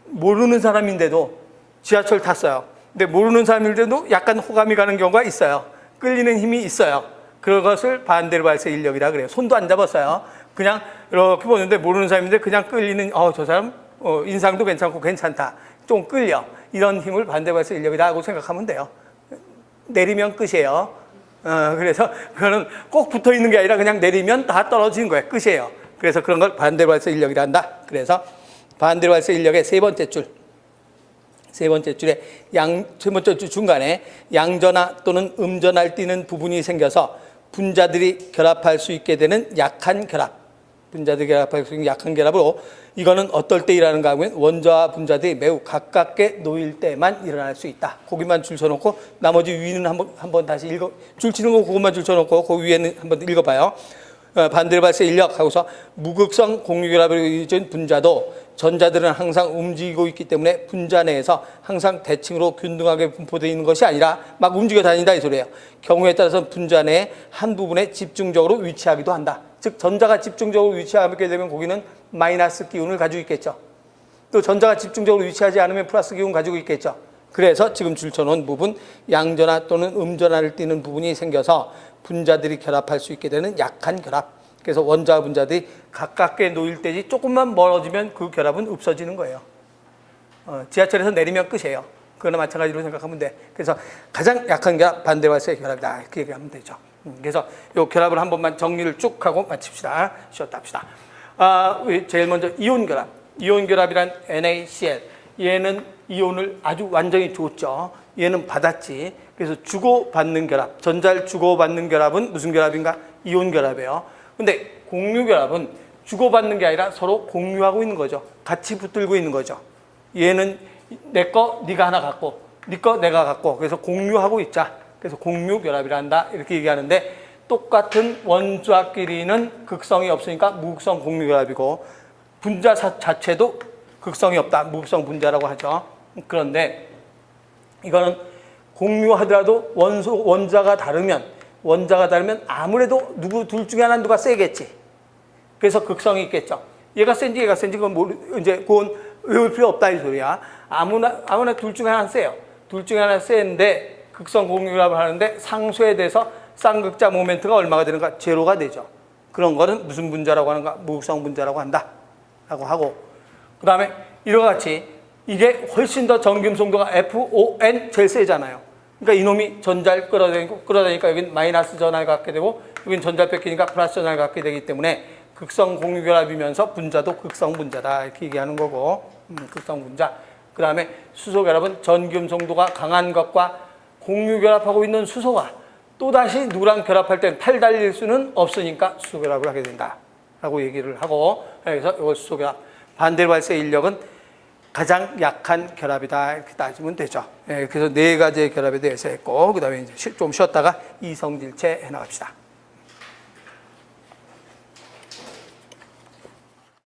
모르는 사람인데도 지하철 탔어요. 근데 모르는 사람인데도 약간 호감이 가는 경우가 있어요. 끌리는 힘이 있어요. 그것을 반대로 발생 인력이라 그래요. 손도 안 잡았어요. 그냥 이렇게 보는데 모르는 사람인데 그냥 끌리는 저 사람 인상도 괜찮고 괜찮다. 좀 끌려. 이런 힘을 반대로 발생 인력이다 하고 생각하면 돼요. 내리면 끝이에요. 그래서 그거는 꼭 붙어 있는 게 아니라 그냥 내리면 다 떨어지는 거예요. 끝이에요. 그래서 그런 걸 반대로 발생 인력이라 한다. 그래서 반대로 발생 인력의 세 번째 줄에 세 번째 줄 중간에 양전하 또는 음전할 띄는 부분이 생겨서 분자들이 결합할 수 있게 되는 약한 결합. 분자들이 결합할 수 있는 약한 결합으로 이거는 어떨 때 일어나는가 하면 원자와 분자들이 매우 가깝게 놓일 때만 일어날 수 있다. 거기만 줄 쳐놓고 나머지 위는 한번 다시 줄 치는 거 그것만 줄 쳐놓고 그 위에는 한번 읽어봐요. 반대로 발생 인력 하고서 무극성 공유결합으로 이루어진 분자도 전자들은 항상 움직이고 있기 때문에 분자 내에서 항상 대칭으로 균등하게 분포되어 있는 것이 아니라 막 움직여 다닌다 이 소리예요. 경우에 따라서 분자 내의 한 부분에 집중적으로 위치하기도 한다. 즉 전자가 집중적으로 위치하게 되면 거기는 마이너스 기운을 가지고 있겠죠. 또 전자가 집중적으로 위치하지 않으면 플러스 기운 가지고 있겠죠. 그래서 지금 줄쳐놓은 부분 양전하 또는 음전하를 띠는 부분이 생겨서 분자들이 결합할 수 있게 되는 약한 결합. 그래서 원자와 분자들이 가깝게 놓일 때지 조금만 멀어지면 그 결합은 없어지는 거예요. 지하철에서 내리면 끝이에요. 그거나 마찬가지로 생각하면 돼. 그래서 가장 약한 결합 반대발색 결합이다. 이렇게 얘기하면 되죠. 그래서 이 결합을 한 번만 정리를 쭉 하고 마칩시다. 쉬었다 합시다. 제일 먼저 이온 결합. 이온 결합이란 NaCl. 얘는 이온을 아주 완전히 줬죠. 얘는 받았지. 그래서 주고받는 결합. 전자를 주고받는 결합은 무슨 결합인가? 이온 결합이에요. 근데 공유 결합은 주고받는 게 아니라 서로 공유하고 있는 거죠. 같이 붙들고 있는 거죠. 얘는 내 거 네가 하나 갖고, 네 거 내가 갖고, 그래서 공유하고 있자. 그래서 공유 결합이라 한다. 이렇게 얘기하는데 똑같은 원자끼리는 극성이 없으니까 무극성 공유 결합이고 분자 자체도 극성이 없다. 무극성 분자라고 하죠. 그런데 이거는 공유하더라도 원자가 다르면 아무래도 둘 중에 하나 누가 세겠지. 그래서 극성이 있겠죠. 얘가 센지 그건 이제 그건 외울 필요 없다 이 소리야. 아무나 둘 중에 하나 세요. 둘 중에 하나 세는데 극성 공유결합을 하는데 상수에 대해서 쌍극자 모멘트가 얼마가 되는가? 제로가 되죠. 그런 거는 무슨 분자라고 하는가? 무극성 분자라고 한다. 라고 하고 그 다음에 이와 같이 이게 훨씬 더 전김송도가 FON 제일 세잖아요. 그러니까 이놈이 전자를 끌어다니까 여긴 마이너스 전하를 갖게 되고 여긴 전자를 뺏기니까 플러스 전하를 갖게 되기 때문에 극성 공유결합이면서 분자도 극성 분자다 이렇게 얘기하는 거고 극성 분자. 그 다음에 수소 결합은 전기음성도가 강한 것과 공유결합하고 있는 수소가 또다시 누구랑 결합할 때는 탈 달릴 수는 없으니까 수소 결합을 하게 된다 라고 얘기를 하고 그래서 이거 수소 결합 반대 발생 인력은 가장 약한 결합이다 이렇게 따지면 되죠. 그래서 네 가지의 결합에 대해서 했고 그 다음에 이제 좀 쉬었다가 이성질체 해나갑시다.